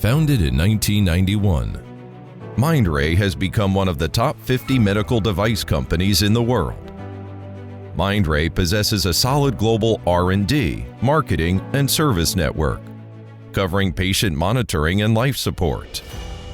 Founded in 1991, Mindray has become one of the top 50 medical device companies in the world. Mindray possesses a solid global R&D, marketing, and service network, covering patient monitoring and life support,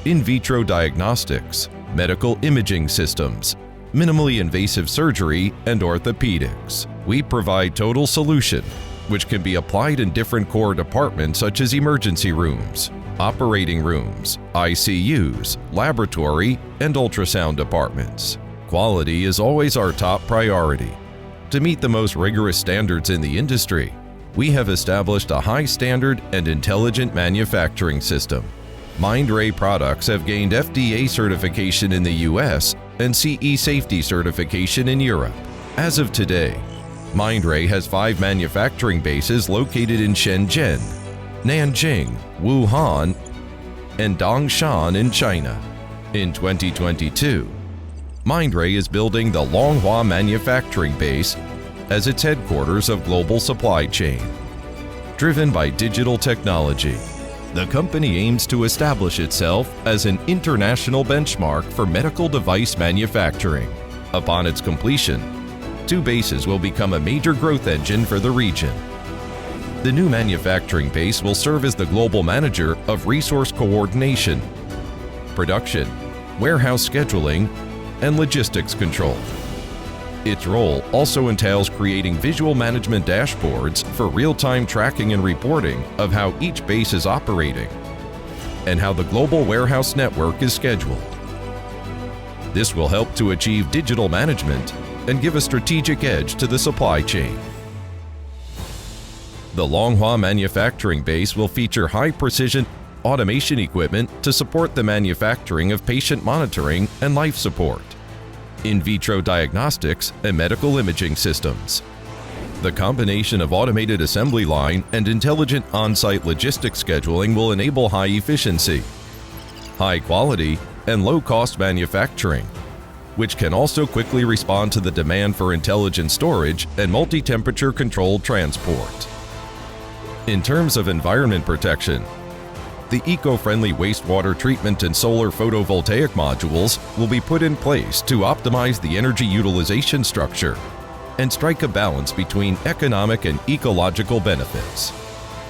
in vitro diagnostics, medical imaging systems, minimally invasive surgery, and orthopedics. We provide total solution, which can be applied in different core departments such as emergency rooms, operating rooms, ICUs, laboratory, and ultrasound departments. Quality is always our top priority. To meet the most rigorous standards in the industry, we have established a high standard and intelligent manufacturing system. Mindray products have gained FDA certification in the US and CE safety certification in Europe. As of today, Mindray has 5 manufacturing bases located in Shenzhen, Nanjing, Wuhan, and Dongshan in China. In 2022, Mindray is building the Longhua Manufacturing Base as its headquarters of global supply chain. Driven by digital technology, the company aims to establish itself as an international benchmark for medical device manufacturing. Upon its completion, 2 bases will become a major growth engine for the region. The new manufacturing base will serve as the global manager of resource coordination, production, warehouse scheduling, and logistics control. Its role also entails creating visual management dashboards for real-time tracking and reporting of how each base is operating and how the global warehouse network is scheduled. This will help to achieve digital management and give a strategic edge to the supply chain. The Longhua Manufacturing Base will feature high-precision automation equipment to support the manufacturing of patient monitoring and life support, in vitro diagnostics, and medical imaging systems. The combination of automated assembly line and intelligent on-site logistics scheduling will enable high efficiency, high quality, and low-cost manufacturing, which can also quickly respond to the demand for intelligent storage and multi-temperature controlled transport. In terms of environment protection, the eco-friendly wastewater treatment and solar photovoltaic modules will be put in place to optimize the energy utilization structure and strike a balance between economic and ecological benefits.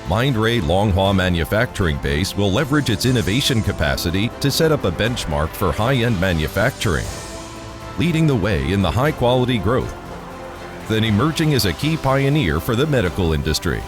Mindray Longhua Manufacturing Base will leverage its innovation capacity to set up a benchmark for high-end manufacturing, leading the way in the high-quality growth, then emerging as a key pioneer for the medical industry.